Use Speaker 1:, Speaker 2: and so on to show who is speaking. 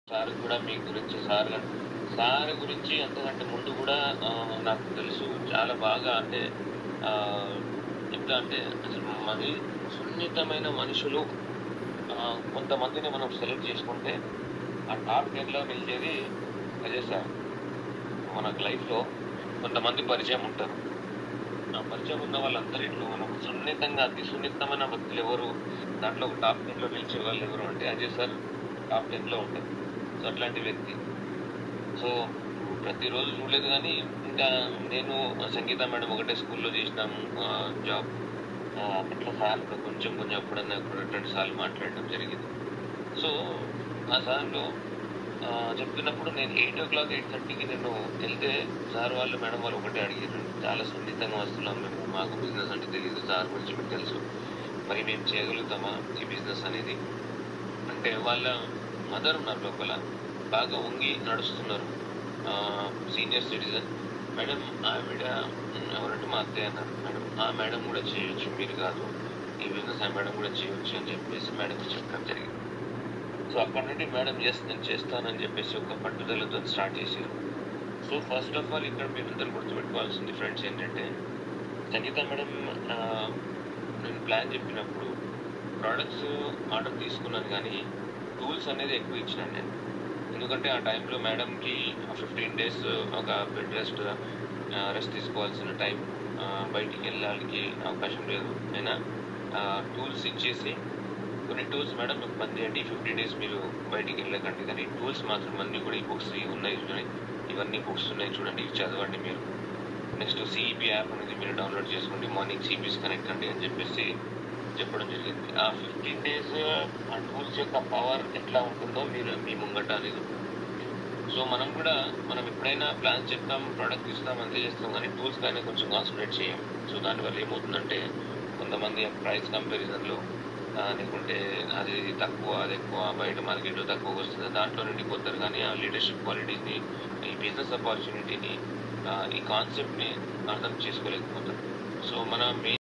Speaker 1: Sir కూడా మీ గురించి sir గురించి అంతకంటే ముందు కూడా నాకు తెలుసు. చాలా బాగా అంటే ఆహ్, ఎట్లా అంటే అసలు మరి సున్నితమైన మనుషులు కొంతమందిని మనం సెలెక్ట్ చేసుకుంటే ఆ టాప్ 10లో నిలిచేది అజయ్ సార్. మనకు లైఫ్‌లో కొంతమంది పరిచయం ఉంటారు. ఆ పరిచయం ఉన్న వాళ్ళందరిట్లో మనం సున్నితంగా అతి సున్నితమైన వ్యక్తులెవరు? దాంట్లో ఒక టాప్ 10లో నిలిచే వాళ్ళెవరు అంటే అజయ్ సార్ టాప్ 10లో ఉంటారు. సో, అట్లాంటి వ్యక్తి. సో, ప్రతిరోజు చూడలేదు గానీ, ఇంకా నేను సంగీత మేడం ఒకటే స్కూల్‌లో చేసినాము జాబ్. అట్లా సార్ కూడా కొంచెం కొంచెం అప్పుడన్నా కూడా 2 సార్లు మాట్లాడడం జరిగింది. సో, ఆ సార్‌లో చెప్తున్నప్పుడు నేను 8:30కి నేను ఎళ్తే సార్ వాళ్ళు, మేడం వాళ్ళు ఒకటే అడిగిర్రు. చాలా సున్నితంగా వస్తున్నాం మేము. మాకు బిజినెస్ అంటే తెలీదు. సార్ గురించి మీకు తెలుసు. మరి మేము చేయగలుగుతామా ఈ బిజినెస్ అనేది? అంటే వాళ్ళ మదర్ ఉన్నారు లోపల. బాగా వంగి నడుస్తున్నారు. Senior citizen. మేడం ఆవిడ ఎవరంటే మా అత్తయ్య అన్నారు. మేడం ఆ మేడం గూడా చేయొచ్చు. మీరు కాదు. ఈ బిజినెస్ ఆ మేడం గూడా చేయొచ్చు అని చెప్పేసి మేడంకి చెప్పడం జరిగింది. సో, అక్కడి నుండి మేడం యెస్ నేను చేస్తానని చెప్పేసి ఒక పట్టుదలతో స్టార్ట్ చేసిర్రు. సో, ఫస్ట్ ఆఫ్ ఆల్ ఇక్కడ మీరందరూ గుర్తుపెట్టుకోవాల్సిన డిఫరెన్స్ ఏంటంటే, సంగీత మేడం ఆహ్, నేను ప్లాన్ చెప్పినప్పుడు ప్రొడక్ట్స్ ఆర్డర్ తీసుకున్నాను గానీ, టూల్స్ అనేది ఎక్కువ ఇచ్చినాను నేను. ఎందుకంటే ఆ టైంలో మేడంకి 15 డేస్ ఒక బెడ్ రెస్ట్ రెస్ట్ తీసుకోవాల్సిన టైం. బయటికెళ్ళడానికి అవకాశం లేదు. అయినా టూల్స్ ఇచ్చేసి కొన్ని టూల్స్ మేడం ఒక పని చేయండి. 15 డేస్ మీరు బయటికెళ్ళకండి. కానీ టూల్స్ మాత్రం అన్నీ కూడా ఈ బుక్స్ ఉన్నాయి చూడండి. ఇవన్నీ బుక్స్ ఉన్నాయి చూడండి. ఇవి చదవండి మీరు. నెక్స్ట్ సీఈపీ యాప్ అనేది మీరు డౌన్‌లోడ్ చేసుకోండి. మార్నింగ్ సీపీస్ కనెక్ట్ కండి అని చెప్పేసి చెప్పడం జరిగింది. ఆ 15 డేస్ ఆ టూల్స్ యొక్క పవర్ ఎట్లా ఉంటుందో మీరు మీ ముంగట అనేది ఉంటుంది. సో, మనం ఎప్పుడైనా ప్లాన్స్ చెప్తాం, ప్రొడక్ట్ ఇస్తాం, అంతే చేస్తాం కానీ టూల్స్ పైన కొంచెం కాన్సంట్రేట్ చేయం. సో, దానివల్ల ఏమవుతుందంటే కొంతమంది ప్రైస్ కంపారిజన్‌లో లేకుంటే అది తక్కువ, అది ఎక్కువ, బయట మార్కెట్‌లో తక్కువకొస్తది. దాంట్లో నిండిపోతారు కానీ ఆ లీడర్‌షిప్ క్వాలిటీస్‌ని, ఈ బిజినెస్ ఆపర్చునిటీని ఈ కాన్సెప్ట్‌ని అర్థం చేసుకోలేకపోతారు. సో, మన మెయిన్